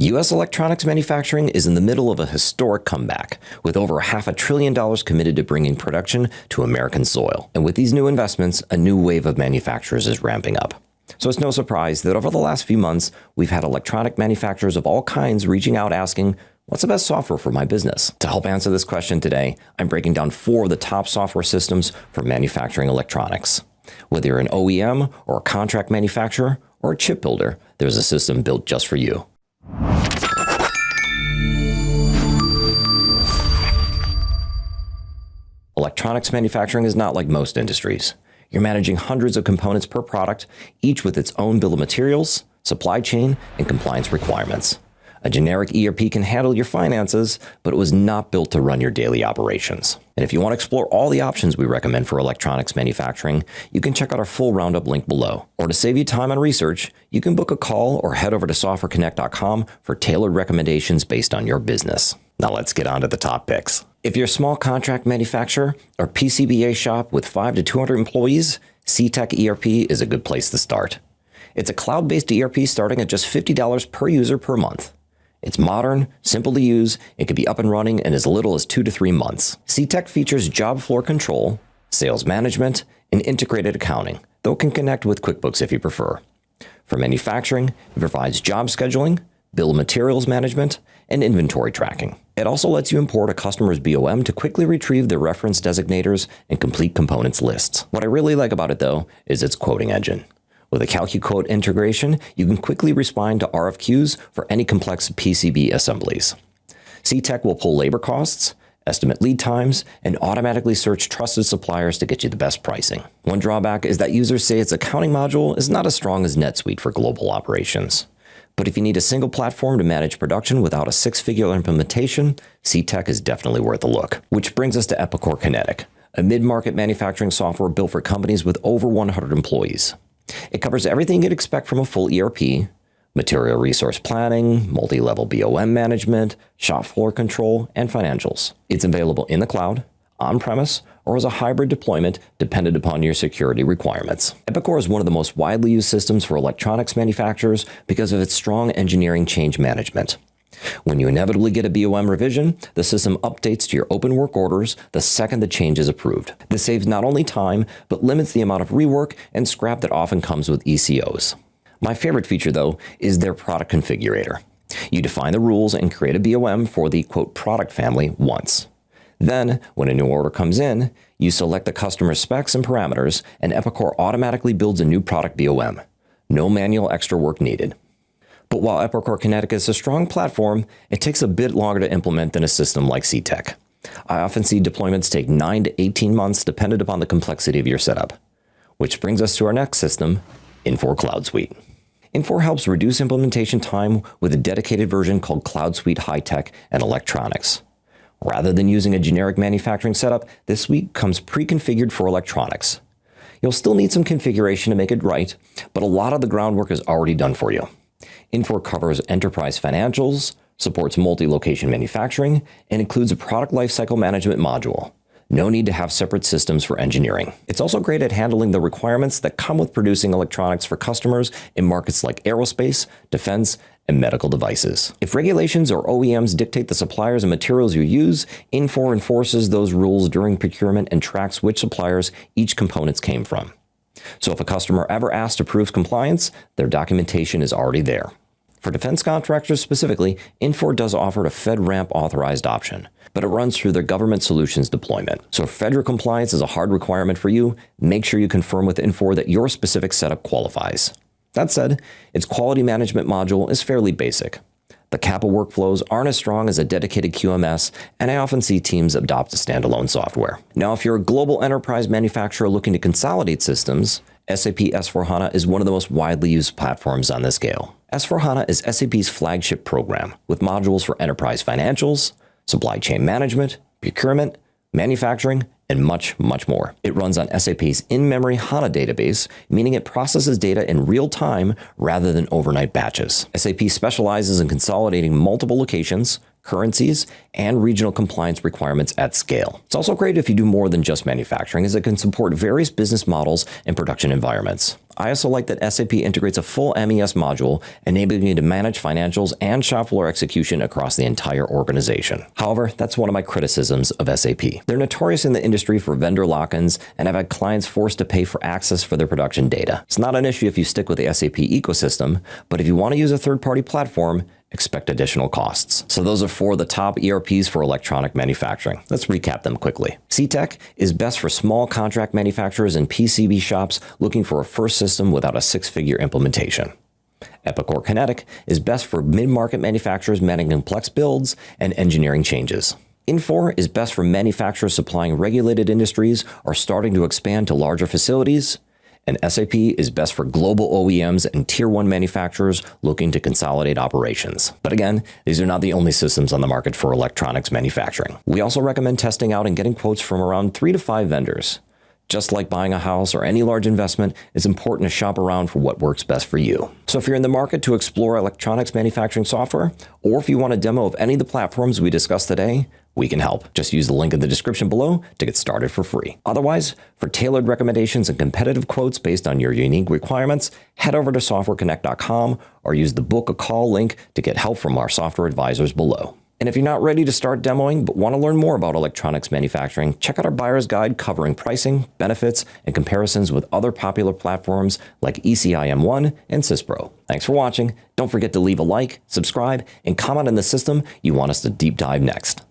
U.S. electronics manufacturing is in the middle of a historic comeback, with over $500 billion committed to bringing production to American soil. And with these new investments, a new wave of manufacturers is ramping up. So it's no surprise that over the last few months, we've had electronic manufacturers of all kinds reaching out asking, what's the best software for my business? To help answer this question today, I'm breaking down 4 of the top software systems for manufacturing electronics. Whether you're an OEM or a contract manufacturer or a chip builder, there's a system built just for you. Electronics manufacturing is not like most industries. You're managing hundreds of components per product, each with its own bill of materials, supply chain, and compliance requirements. A generic ERP can handle your finances, but it was not built to run your daily operations. And if you want to explore all the options we recommend for electronics manufacturing, you can check out our full roundup link below. Or to save you time on research, you can book a call or head over to softwareconnect.com for tailored recommendations based on your business. Now let's get on to the top picks. If you're a small contract manufacturer or PCBA shop with 5 to 200 employees, Cetec ERP is a good place to start. It's a cloud-based ERP starting at just $50 per user per month. It's modern, simple to use, it can be up and running in as little as 2 to 3 months. Cetec features job floor control, sales management, and integrated accounting, though it can connect with QuickBooks if you prefer. For manufacturing, it provides job scheduling, bill of materials management, and inventory tracking. It also lets you import a customer's BOM to quickly retrieve their reference designators and complete components lists. What I really like about it, though, is its quoting engine. With a CalcuQuote integration, you can quickly respond to RFQs for any complex PCB assemblies. Cetec will pull labor costs, estimate lead times, and automatically search trusted suppliers to get you the best pricing. One drawback is that users say its accounting module is not as strong as NetSuite for global operations. But if you need a single platform to manage production without a 6-figure implementation, Cetec is definitely worth a look. Which brings us to Epicor Kinetic, a mid-market manufacturing software built for companies with over 100 employees. It covers everything you'd expect from a full ERP: material resource planning, multi-level BOM management, shop floor control, and financials. It's available in the cloud, on-premise, or as a hybrid deployment dependent upon your security requirements. Epicor is one of the most widely used systems for electronics manufacturers because of its strong engineering change management. When you inevitably get a BOM revision, the system updates to your open work orders the second the change is approved. This saves not only time, but limits the amount of rework and scrap that often comes with ECOs. My favorite feature, though, is their product configurator. You define the rules and create a BOM for the, quote, product family once. Then, when a new order comes in, you select the customer's specs and parameters, and Epicor automatically builds a new product BOM. No manual extra work needed. But while Epicor Kinetic is a strong platform, it takes a bit longer to implement than a system like Cetec. I often see deployments take 9 to 18 months dependent upon the complexity of your setup. Which brings us to our next system, Infor CloudSuite. Infor helps reduce implementation time with a dedicated version called CloudSuite High-Tech and Electronics. Rather than using a generic manufacturing setup, this suite comes pre-configured for electronics. You'll still need some configuration to make it right, but a lot of the groundwork is already done for you. Infor covers enterprise financials, supports multi-location manufacturing, and includes a product lifecycle management module. No need to have separate systems for engineering. It's also great at handling the requirements that come with producing electronics for customers in markets like aerospace, defense, and medical devices. If regulations or OEMs dictate the suppliers and materials you use, Infor enforces those rules during procurement and tracks which suppliers each components came from. So if a customer ever asks to prove compliance, their documentation is already there. For defense contractors specifically, Infor does offer a FedRAMP authorized option, but it runs through their government solutions deployment. So if federal compliance is a hard requirement for you, make sure you confirm with Infor that your specific setup qualifies. That said, its quality management module is fairly basic. The Kappa workflows aren't as strong as a dedicated QMS, and I often see teams adopt a standalone software. Now, if you're a global enterprise manufacturer looking to consolidate systems, SAP S/4HANA is one of the most widely used platforms on this scale. S/4HANA is SAP's flagship program, with modules for enterprise financials, supply chain management, procurement, manufacturing, and much, much more. It runs on SAP's in-memory HANA database, meaning it processes data in real time rather than overnight batches. SAP specializes in consolidating multiple locations, currencies, and regional compliance requirements at scale. It's also great if you do more than just manufacturing, as it can support various business models and production environments. I also like that SAP integrates a full MES module, enabling you to manage financials and shop floor execution across the entire organization. However, that's one of my criticisms of SAP. They're notorious in the industry for vendor lock-ins and have had clients forced to pay for access for their production data. It's not an issue if you stick with the SAP ecosystem, but if you want to use a third-party platform, expect additional costs. So those are 4 of the top ERPs for electronic manufacturing. Let's recap them quickly. Cetec is best for small contract manufacturers and PCB shops looking for a first system without a 6-figure implementation. Epicor Kinetic is best for mid-market manufacturers managing complex builds and engineering changes. Infor is best for manufacturers supplying regulated industries or starting to expand to larger facilities. And SAP is best for global OEMs and Tier 1 manufacturers looking to consolidate operations. But again, these are not the only systems on the market for electronics manufacturing. We also recommend testing out and getting quotes from around 3 to 5 vendors. Just like buying a house or any large investment, it's important to shop around for what works best for you. So if you're in the market to explore electronics manufacturing software, or if you want a demo of any of the platforms we discussed today, we can help. Just use the link in the description below to get started for free. Otherwise, for tailored recommendations and competitive quotes based on your unique requirements, head over to softwareconnect.com or use the book a call link to get help from our software advisors below. And if you're not ready to start demoing but want to learn more about electronics manufacturing, check out our buyer's guide covering pricing, benefits, and comparisons with other popular platforms like ECI M1 and Syspro. Thanks for watching. Don't forget to leave a like, subscribe, and comment on the system you want us to deep dive next.